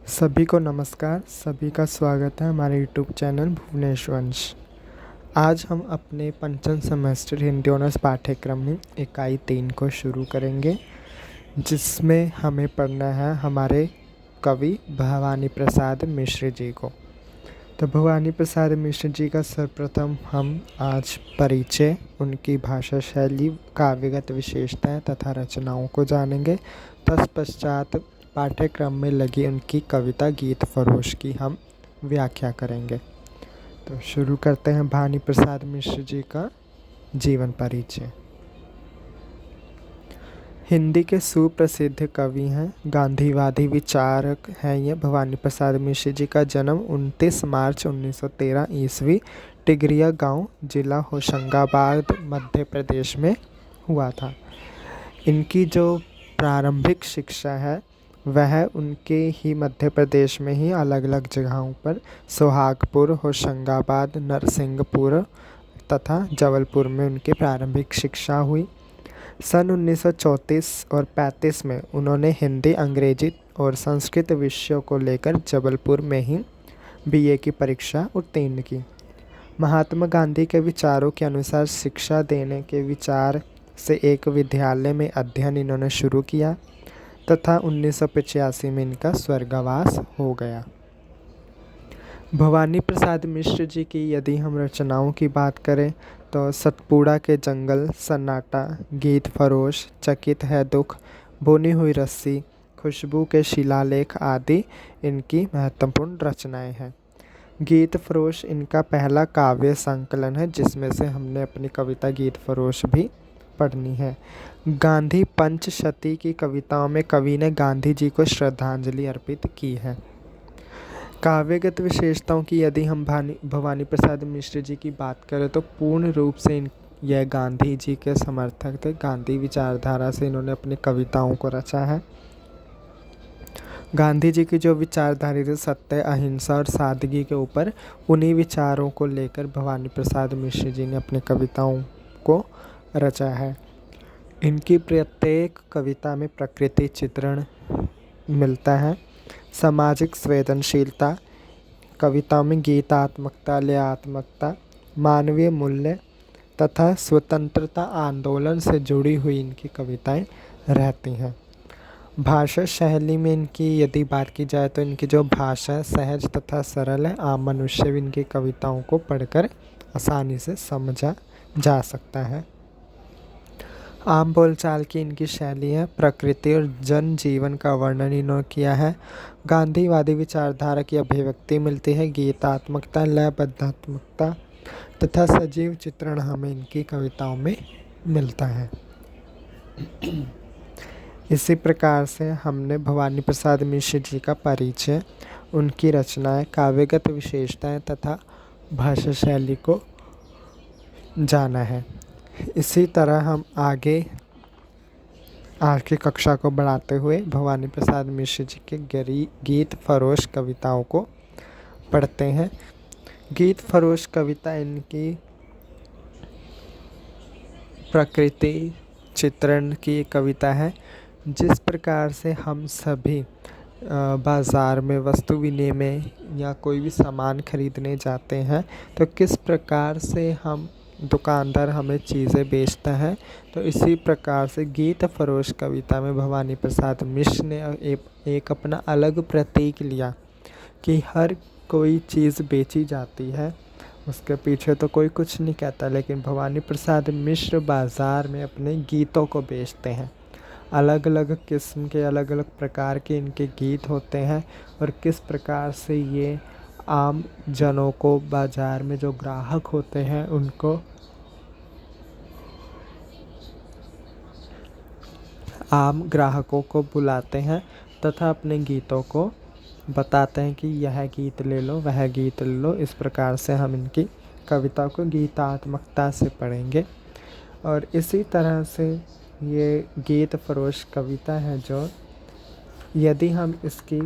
सभी को नमस्कार। सभी का स्वागत है हमारे यूट्यूब चैनल भुवनेश वंश। आज हम अपने पंचम सेमेस्टर हिंदी ऑनर्स पाठ्यक्रम में इकाई 3 को शुरू करेंगे, जिसमें हमें पढ़ना है हमारे कवि भवानी प्रसाद मिश्र जी को। तो भवानी प्रसाद मिश्र जी का सर्वप्रथम हम आज परिचय, उनकी भाषा शैली, काव्यगत विशेषताएं तथा रचनाओं को जानेंगे। तत्पश्चात पाठ्यक्रम में लगी उनकी कविता गीत फरोश की हम व्याख्या करेंगे। तो शुरू करते हैं भवानी प्रसाद मिश्र जी का जीवन परिचय। हिंदी के सुप्रसिद्ध कवि हैं, गांधीवादी विचारक हैं ये। भवानी प्रसाद मिश्र जी का जन्म 29 मार्च 1913 ईस्वी टिगरिया गांव, जिला होशंगाबाद, मध्य प्रदेश में हुआ था। इनकी जो प्रारंभिक शिक्षा है वह उनके ही मध्य प्रदेश में ही अलग अलग जगहों पर सोहागपुर, होशंगाबाद, नरसिंहपुर तथा जबलपुर में उनकी प्रारंभिक शिक्षा हुई। सन 1934 और 35 में उन्होंने हिंदी, अंग्रेजी और संस्कृत विषयों को लेकर जबलपुर में ही बीए की परीक्षा उत्तीर्ण की। महात्मा गांधी के विचारों के अनुसार शिक्षा देने के विचार से एक विद्यालय में अध्ययन इन्होंने शुरू किया तथा 1985 में इनका स्वर्गवास हो गया। भवानी प्रसाद मिश्र जी की यदि हम रचनाओं की बात करें तो सतपुड़ा के जंगल, सन्नाटा, गीत फरोश, चकित है दुख, बुनी हुई रस्सी, खुशबू के शिलालेख आदि इनकी महत्वपूर्ण रचनाएं हैं। गीत फरोश इनका पहला काव्य संकलन है, जिसमें से हमने अपनी कविता गीत फरोश भी पढ़नी है। गांधी पंचशती की कविताओं में कवि ने गांधी जी को श्रद्धांजलि अर्पित की है। काव्यगत विशेषताओं की यदि हम भवानी प्रसाद मिश्र जी की बात करें तो पूर्ण रूप से यह गांधी जी के समर्थक थे। गांधी विचारधारा से इन्होंने अपनी कविताओं को रचा है। गांधी जी की जो विचारधारा थी सत्य, अहिंसा और सादगी के ऊपर, उन्हीं विचारों को लेकर भवानी प्रसाद मिश्र जी ने अपनी कविताओं को रचा है। इनकी प्रत्येक कविता में प्रकृति चित्रण मिलता है। सामाजिक संवेदनशीलता, कविताओं में गीतात्मकता, लयात्मकता, मानवीय मूल्य तथा स्वतंत्रता आंदोलन से जुड़ी हुई इनकी कविताएं रहती हैं। भाषा शैली में इनकी यदि बात की जाए तो इनकी जो भाषा सहज तथा सरल है। आम मनुष्य भी इनकी कविताओं को पढ़कर आसानी से समझा जा सकता है। आम बोलचाल की इनकी शैली है। प्रकृति और जन जीवन का वर्णन इन्होंने किया है। गांधीवादी विचारधारा की अभिव्यक्ति मिलती है। गीतात्मकता, लयबद्धात्मकता तथा सजीव चित्रण हमें इनकी कविताओं में मिलता है। इसी प्रकार से हमने भवानी प्रसाद मिश्र जी का परिचय, उनकी रचनाएं, काव्यगत विशेषताएं तथा भाषा शैली को जाना है। इसी तरह हम आगे की कक्षा को बढ़ाते हुए भवानी प्रसाद मिश्र जी के गीत फरोश कविताओं को पढ़ते हैं। गीत फरोश कविता इनकी प्रकृति चित्रण की कविता है। जिस प्रकार से हम सभी बाज़ार में वस्तु विनिमय या कोई भी सामान खरीदने जाते हैं तो किस प्रकार से हम दुकानदार हमें चीज़ें बेचता है, तो इसी प्रकार से गीत फरोश कविता में भवानी प्रसाद मिश्र ने एक अपना अलग प्रतीक लिया कि हर कोई चीज़ बेची जाती है, उसके पीछे तो कोई कुछ नहीं कहता, लेकिन भवानी प्रसाद मिश्र बाज़ार में अपने गीतों को बेचते हैं। अलग अलग किस्म के, अलग अलग प्रकार के इनके गीत होते हैं और किस प्रकार से ये आम जनों को, बाज़ार में जो ग्राहक होते हैं उनको आम ग्राहकों को बुलाते हैं तथा अपने गीतों को बताते हैं कि यह गीत ले लो, वह गीत ले लो। इस प्रकार से हम इनकी कविता को गीतात्मकता से पढ़ेंगे। और इसी तरह से ये गीत फरोश कविता है जो यदि हम इसकी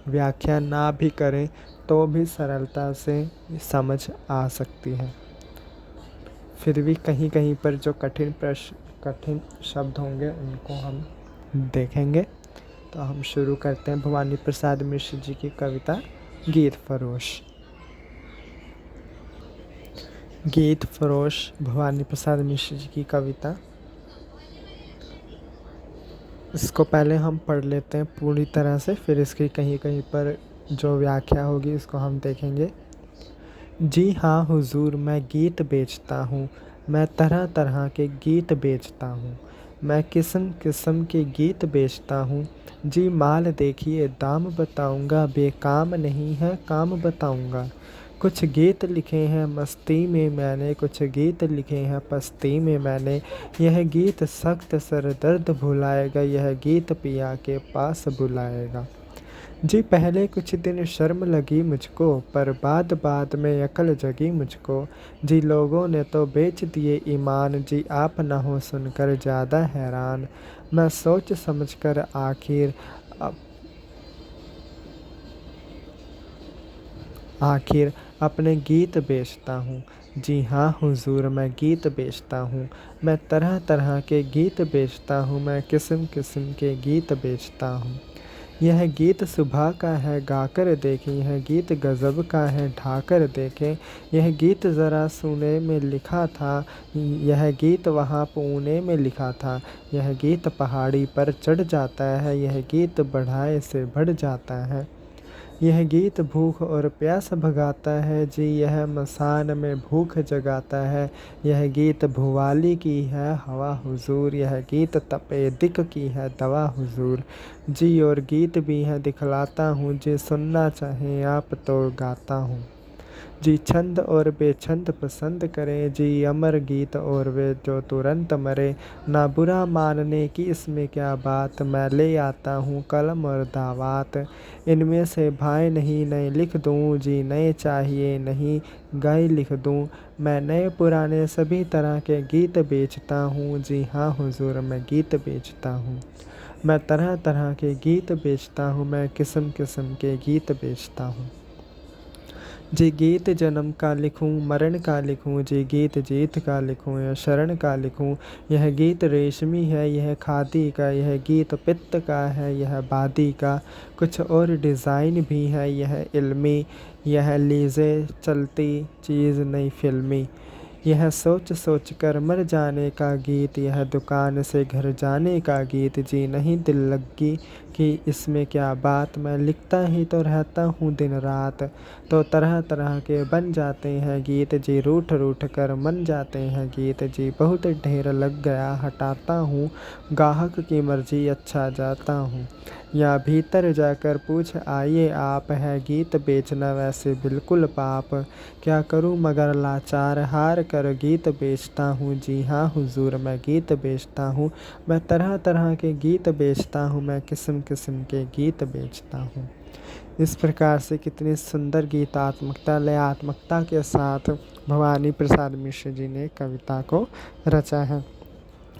व्याख्या ना भी करें तो भी सरलता से समझ आ सकती है। फिर भी कहीं कहीं पर जो कठिन शब्द होंगे उनको हम देखेंगे। तो हम शुरू करते हैं भवानी प्रसाद मिश्र जी की कविता गीत फरोश। गीत फरोश भवानी प्रसाद मिश्र जी की कविता। इसको पहले हम पढ़ लेते हैं पूरी तरह से, फिर इसकी कहीं कहीं पर जो व्याख्या होगी इसको हम देखेंगे। जी हाँ हुजूर, मैं गीत बेचता हूँ, मैं तरह तरह के गीत बेचता हूँ, मैं किस्म किस्म के गीत बेचता हूँ। जी माल देखिए दाम बताऊँगा, बेकाम नहीं है काम बताऊँगा। कुछ गीत लिखे हैं मस्ती में मैंने, कुछ गीत लिखे हैं पस्ती में मैंने। यह गीत सख्त सर दर्द भुलाएगा, यह गीत पिया के पास बुलाएगा। जी पहले कुछ दिन शर्म लगी मुझको, पर बाद बाद में अकल जगी मुझको। जी लोगों ने तो बेच दिए ईमान, जी आप न हो सुनकर ज़्यादा हैरान। मैं सोच समझकर आखिर अपने गीत बेचता हूँ। जी हाँ हुजूर, मैं गीत बेचता हूँ, मैं तरह तरह के गीत बेचता हूँ, मैं किस्म किस्म के गीत बेचता हूँ। यह गीत सुबह का है गाकर देखें, यह गीत गज़ब का है ढाकर देखें। यह गीत ज़रा सुने में लिखा था, यह गीत वहाँ पुणे में लिखा था। यह गीत पहाड़ी पर चढ़ जाता है, यह गीत बढ़ाए से बढ़ जाता है। यह गीत भूख और प्यास भगाता है जी, यह मसान में भूख जगाता है। यह गीत भुवाली की है हवा हुजूर, यह गीत तपेदिक की है दवा हुजूर। जी और गीत भी है दिखलाता हूँ, जी सुनना चाहें आप तो गाता हूँ। जी छंद और बेछंद पसंद करें, जी अमर गीत और वे जो तुरंत मरे। ना बुरा मानने की इसमें क्या बात, मैं ले आता हूँ कलम और दावात। इनमें से भाई नहीं नए लिख दूँ, जी नए चाहिए नहीं गाए लिख दूँ। मैं नए पुराने सभी तरह के गीत बेचता हूँ। जी हाँ हुजूर, मैं गीत बेचता हूँ, मैं तरह तरह के गीत बेचता हूँ, मैं किस्म किस्म के गीत बेचता हूँ। जी गीत जन्म का लिखूं मरण का लिखूं, जी गीत जीत का लिखूं या शरण का लिखूं। यह गीत रेशमी है यह खादी का, यह गीत पित्त का है यह बादी का। कुछ और डिज़ाइन भी है यह इल्मी, यह लीज़े चलती चीज़ नई फिल्मी। यह सोच सोच कर मर जाने का गीत, यह दुकान से घर जाने का गीत। जी नहीं दिल लगी कि इसमें क्या बात, मैं लिखता ही तो रहता हूँ दिन रात। तो तरह तरह के बन जाते हैं गीत, जी रूठ रूठ कर मन जाते हैं गीत। जी बहुत ढेर लग गया हटाता हूँ, गाहक की मर्जी अच्छा जाता हूँ। या भीतर जाकर पूछ आइए आप, है गीत बेचना वैसे बिल्कुल पाप। क्या करूं मगर लाचार हार कर गीत बेचता हूँ। जी हाँ हुजूर, मैं गीत बेचता हूँ, मैं तरह तरह के गीत बेचता हूँ, मैं किस्म किस्म के गीत बेचता हूँ। इस प्रकार से कितनी सुंदर गीतात्मकता लयात्मकता के साथ भवानी प्रसाद मिश्र जी ने कविता को रचा है।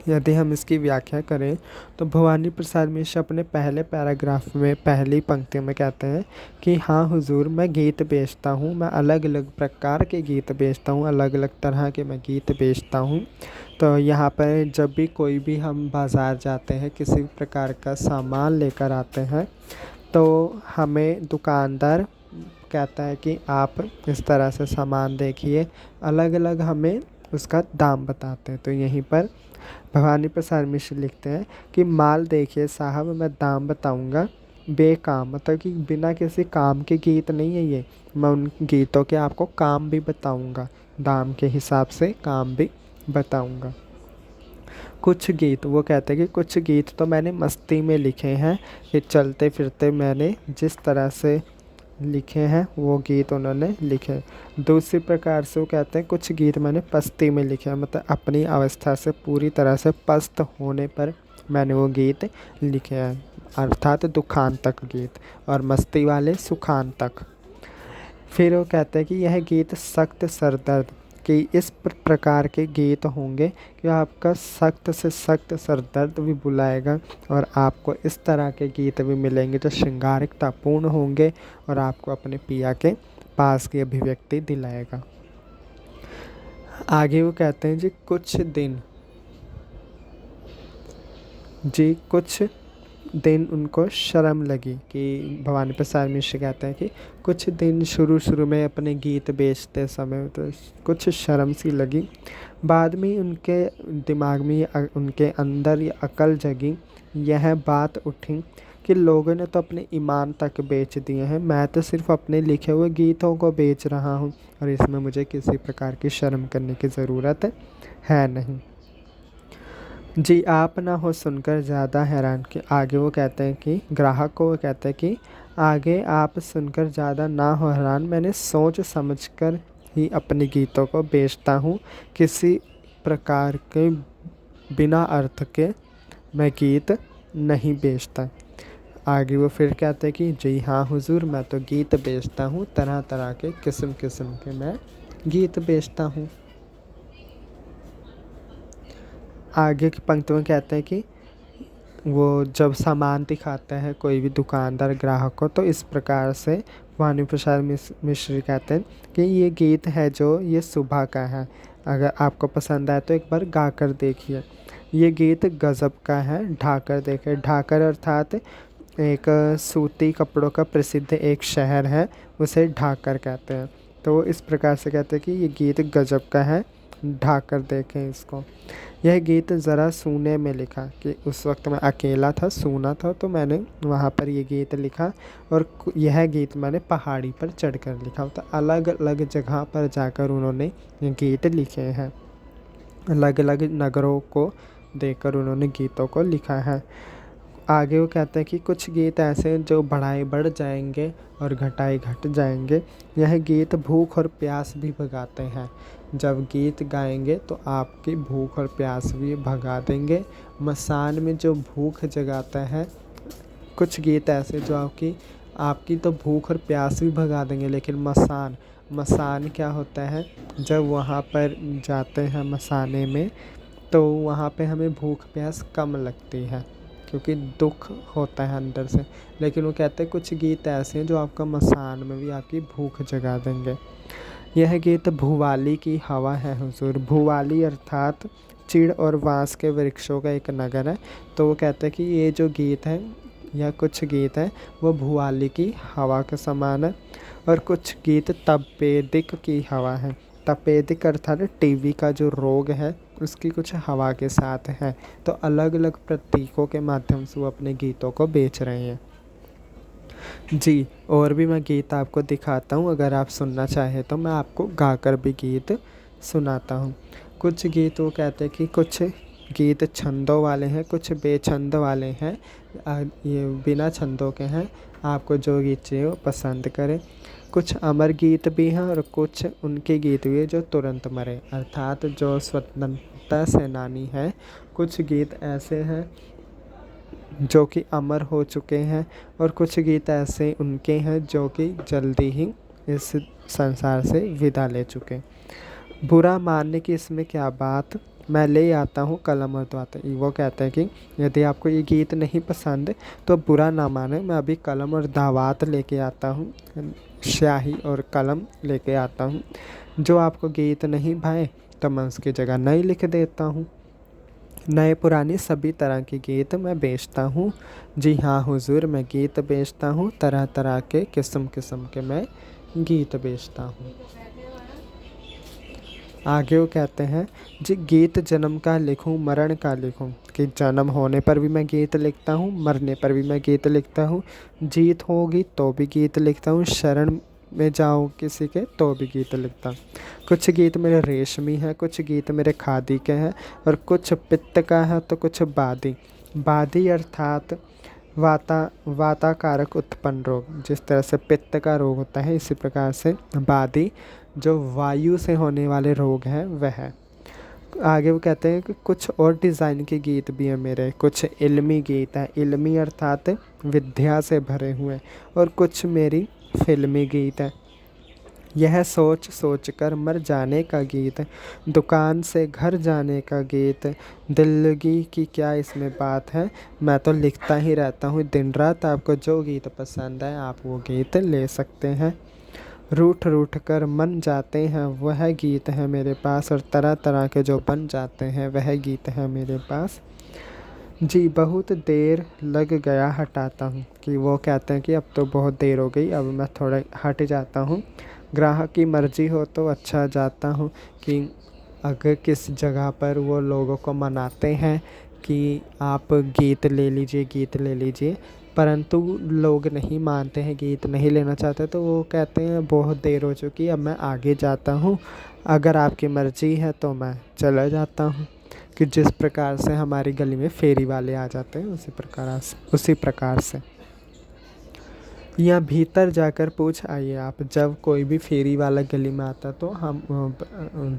यदि हम इसकी व्याख्या करें तो भवानी प्रसाद मिश्र अपने पहले पैराग्राफ में पहली पंक्ति में कहते हैं कि हाँ हुजूर, मैं गीत बेचता हूँ, मैं अलग अलग प्रकार के गीत बेचता हूँ, अलग अलग तरह के मैं गीत बेचता हूँ। तो यहाँ पर जब भी कोई भी हम बाज़ार जाते हैं, किसी प्रकार का सामान लेकर आते हैं, तो हमें दुकानदार कहता है कि आप इस तरह से सामान देखिए, अलग अलग हमें उसका दाम बताते हैं। तो यहीं पर भवानी प्रसाद मिश्र लिखते हैं कि माल देखिए साहब, मैं दाम बताऊंगा बेकाम, मतलब कि बिना किसी काम के गीत नहीं है ये, मैं उन गीतों के आपको काम भी बताऊंगा, दाम के हिसाब से काम भी बताऊंगा। कुछ गीत, वो कहते हैं कि कुछ गीत तो मैंने मस्ती में लिखे हैं, कि चलते फिरते मैंने जिस तरह से लिखे हैं वो गीत उन्होंने लिखे। दूसरी प्रकार से वो कहते हैं कुछ गीत मैंने पस्ती में लिखे हैं, मतलब अपनी अवस्था से पूरी तरह से पस्त होने पर मैंने वो गीत लिखे हैं, अर्थात दुखांतक गीत, और मस्ती वाले सुखांतक। फिर वो कहते हैं कि यह गीत सख्त सरदर्द, कि इस प्रकार के गीत होंगे कि आपका सख्त से सख्त सरदर्द भी बुलाएगा, और आपको इस तरह के गीत भी मिलेंगे जो श्रृंगारिकतापूर्ण होंगे और आपको अपने पिया के पास की अभिव्यक्ति दिलाएगा। आगे वो कहते हैं जी कुछ दिन उनको शर्म लगी कि भवानी प्रसाद मिश्र कहते हैं कि कुछ दिन शुरू शुरू में अपने गीत बेचते समय तो कुछ शर्म सी लगी। बाद में उनके दिमाग में उनके अंदर ये अकल जगी, यह बात उठी कि लोगों ने तो अपने ईमान तक बेच दिए हैं, मैं तो सिर्फ अपने लिखे हुए गीतों को बेच रहा हूँ और इसमें मुझे किसी प्रकार की शर्म करने की ज़रूरत है नहीं। जी आप ना हो सुनकर ज़्यादा हैरान कि आगे वो कहते हैं कि ग्राहक को वो कहते हैं कि आगे आप सुनकर ज़्यादा ना हो हैरान, मैंने सोच समझकर ही अपने गीतों को बेचता हूँ, किसी प्रकार के बिना अर्थ के मैं गीत नहीं बेचता। आगे वो फिर कहते हैं कि जी हाँ हुजूर, मैं तो गीत बेचता हूँ, तरह तरह के किस्म किस्म के मैं गीत बेचता हूँ। आगे की पंक्ति में कहते हैं कि वो जब सामान दिखाते हैं कोई भी दुकानदार ग्राहक को, तो इस प्रकार से भवानी प्रसाद मिश्र कहते हैं कि ये गीत है जो ये सुबह का है, अगर आपको पसंद आए तो एक बार गा कर देखिए। ये गीत गज़ब का है, ढाकर देखे। ढाकर अर्थात एक सूती कपड़ों का प्रसिद्ध एक शहर है, उसे ढाकर कहते हैं। तो वो इस प्रकार से कहते हैं कि ये गीत गज़ब का है, ढाकर देखें इसको। यह गीत ज़रा सूने में लिखा कि उस वक्त मैं अकेला था, सूना था, तो मैंने वहाँ पर ये गीत लिखा और यह गीत मैंने पहाड़ी पर चढ़कर लिखा। तो अलग अलग जगह पर जाकर उन्होंने ये गीत लिखे हैं, अलग अलग नगरों को देखकर उन्होंने गीतों को लिखा है। आगे वो कहते हैं कि कुछ गीत ऐसे हैं जो बढ़ाए बढ़ जाएंगे और घटाए घट जाएंगे। यह गीत भूख और प्यास भी भगाते हैं, जब गीत गाएंगे तो आपकी भूख और प्यास भी भगा देंगे। मसान में जो भूख जगाता है, कुछ गीत ऐसे जो आपकी तो भूख और प्यास भी भगा देंगे, लेकिन मसान क्या होता है, जब वहाँ पर जाते हैं मसाने में तो वहाँ पे हमें भूख प्यास कम लगती है क्योंकि दुख होता है अंदर से। लेकिन वो कहते हैं कुछ गीत ऐसे हैं जो आपका मसान में भी आपकी भूख जगा देंगे। यह गीत भूवाली की हवा है हुजूर। भूवाली अर्थात चिड़ और बांस के वृक्षों का एक नगर है। तो वो कहते हैं कि ये जो गीत है या कुछ गीत है वो भूवाली की हवा के समान है और कुछ गीत तपेदिक की हवा है। तपेदिक अर्थात टीबी का जो रोग है उसकी कुछ हवा के साथ है। तो अलग अलग प्रतीकों के माध्यम से वो अपने गीतों को बेच रहे हैं। जी और भी मैं गीत आपको दिखाता हूँ, अगर आप सुनना चाहें तो मैं आपको गाकर भी गीत सुनाता हूँ। कुछ गीत वो कहते हैं कि कुछ गीत छंदों वाले हैं, कुछ बेछंद वाले हैं, ये बिना छंदों के हैं। आपको जो गीत चाहिए वो पसंद करें। कुछ अमर गीत भी हैं और कुछ उनके गीत भी हैं जो तुरंत मरे, अर्थात जो स्वतंत्रता सेनानी हैं। कुछ गीत ऐसे हैं जो कि अमर हो चुके हैं और कुछ गीत ऐसे उनके हैं जो कि जल्दी ही इस संसार से विदा ले चुके। बुरा मानने की इसमें क्या बात, मैं ले आता हूँ कलम और दावत। वो कहते हैं कि यदि आपको ये गीत नहीं पसंद तो बुरा ना माने, मैं अभी कलम और दावत लेके आता हूँ, स्याही और कलम लेके आता हूँ। जो आपको गीत नहीं भाए तो मैं उसकी जगह नई लिख देता हूँ। नए पुराने सभी तरह के गीत मैं बेचता हूँ। जी हाँ हुजूर, मैं गीत बेचता हूँ, तरह तरह के किस्म किस्म के मैं गीत बेचता हूँ। आगे वो कहते हैं जी गीत जन्म का लिखूं मरण का लिखूं, कि जन्म होने पर भी मैं गीत लिखता हूँ, मरने पर भी मैं गीत लिखता हूँ, जीत होगी तो भी गीत लिखता हूँ, शरण में जाऊँ किसी के तो भी गीत लिखता हूँ। कुछ गीत मेरे रेशमी हैं, कुछ गीत मेरे खादी के हैं और कुछ पित्त का है तो कुछ बादी। बादी अर्थात वाताकारक उत्पन्न रोग, जिस तरह से पित्त का रोग होता है इसी प्रकार से बादी जो वायु से होने वाले रोग हैं वह है। आगे वो कहते हैं कि कुछ और डिज़ाइन के गीत भी हैं मेरे, कुछ इल्मी गीत हैं, इल्मी अर्थात विद्या से भरे हुए, और कुछ मेरी फिल्मी गीत हैं। यह सोच सोच कर मर जाने का गीत, दुकान से घर जाने का गीत, दिल्लगी की क्या इसमें बात है, मैं तो लिखता ही रहता हूँ दिन रात। आपको जो गीत पसंद है आप वो गीत ले सकते हैं। रूठ रूठ कर मन जाते हैं वह गीत है मेरे पास, और तरह तरह के जो बन जाते हैं वह गीत है मेरे पास। जी बहुत देर लग गया हटाता हूँ, कि वो कहते हैं कि अब तो बहुत देर हो गई, अब मैं थोड़ा हट जाता हूँ। ग्राहक की मर्ज़ी हो तो अच्छा जाता हूँ, कि अगर किस जगह पर वो लोगों को मनाते हैं कि आप गीत ले लीजिए, गीत ले लीजिए, परंतु लोग नहीं मानते हैं, गीत नहीं लेना चाहते, तो वो कहते हैं बहुत देर हो चुकी है, अब मैं आगे जाता हूँ, अगर आपकी मर्ज़ी है तो मैं चला जाता हूँ। कि जिस प्रकार से हमारी गली में फेरी वाले आ जाते हैं, उसी प्रकार से या भीतर जाकर पूछ आइए आप। जब कोई भी फेरी वाला गली में आता तो हम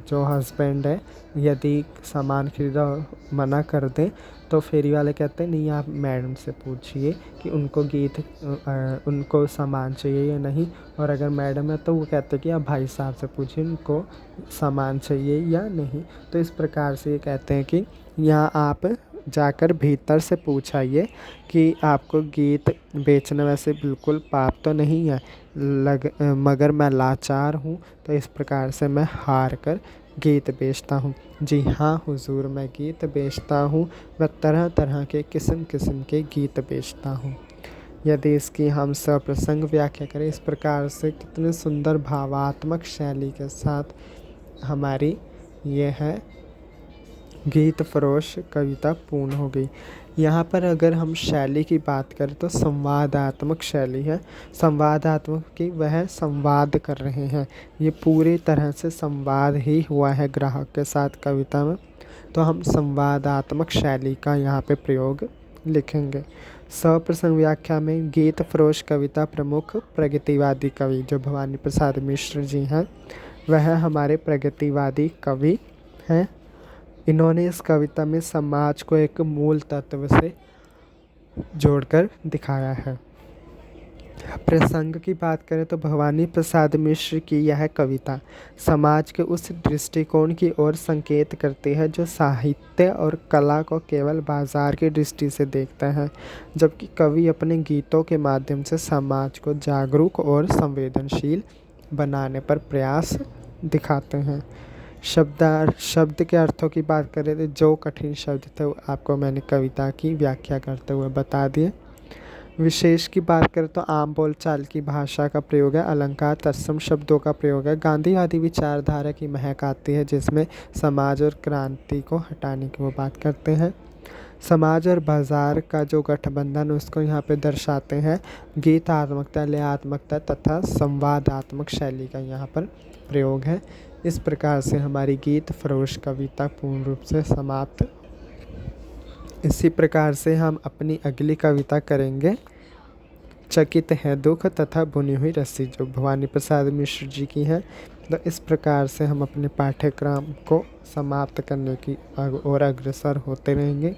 जो हस्बैंड है यदि सामान खरीदा मना कर दें, तो फेरी वाले कहते हैं नहीं, आप मैडम से पूछिए कि उनको सामान चाहिए या नहीं। और अगर मैडम है तो वो कहते हैं कि आप भाई साहब से पूछिए उनको सामान चाहिए या नहीं। तो इस प्रकार से ये कहते हैं कि यहाँ आप जाकर भीतर से पूछ आइए कि आपको गीत बेचना वैसे बिल्कुल पाप तो नहीं है, मगर मैं लाचार हूँ, तो इस प्रकार से मैं हार कर गीत बेचता हूँ। जी हाँ हुजूर, मैं गीत बेचता हूँ, मैं तरह तरह के किस्म किस्म के गीत बेचता हूँ। यदि इसकी हम सप्रसंग व्याख्या करें, इस प्रकार से कितने सुंदर भावात्मक शैली के साथ हमारी ये है गीत फरोश कविता पूर्ण हो गई। यहाँ पर अगर हम शैली की बात करें तो संवादात्मक शैली है। संवादात्मक की वह संवाद कर रहे हैं, ये पूरी तरह से संवाद ही हुआ है ग्राहक के साथ कविता में, तो हम संवादात्मक शैली का यहाँ पे प्रयोग लिखेंगे। सप्रसंग व्याख्या में गीत फरोश कविता प्रमुख प्रगतिवादी कवि जो भवानी प्रसाद मिश्र जी हैं, वह हमारे प्रगतिवादी कवि हैं। इन्होंने इस कविता में समाज को एक मूल तत्व से जोड़कर दिखाया है। प्रसंग की बात करें तो भवानी प्रसाद मिश्र की यह कविता समाज के उस दृष्टिकोण की ओर संकेत करती है जो साहित्य और कला को केवल बाजार की दृष्टि से देखता है, जबकि कवि अपने गीतों के माध्यम से समाज को जागरूक और संवेदनशील बनाने पर प्रयास दिखाते हैं। शब्द के अर्थों की बात करें तो जो कठिन शब्द थे वो आपको मैंने कविता की व्याख्या करते हुए बता दिए। विशेष की बात करें तो आम बोलचाल की भाषा का प्रयोग है, अलंकार तत्सम शब्दों का प्रयोग है, गांधीवादी विचारधारा की महक आती है जिसमें समाज और क्रांति को हटाने की वो बात करते हैं। समाज और बाजार का जो गठबंधन उसको यहाँ पे दर्शाते हैं। गीतात्मकता, लयात्मकता तथा संवादात्मक शैली का यहाँ पर प्रयोग है। इस प्रकार से हमारी गीत फरोश कविता पूर्ण रूप से समाप्त। इसी प्रकार से हम अपनी अगली कविता करेंगे चकित है दुख तथा बुनी हुई रस्सी, जो भवानी प्रसाद मिश्र जी की है। तो इस प्रकार से हम अपने पाठ्यक्रम को समाप्त करने की ओर अग्रसर होते रहेंगे।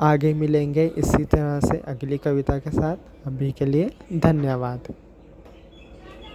आगे मिलेंगे इसी तरह से अगली कविता के साथ। अभी के लिए धन्यवाद।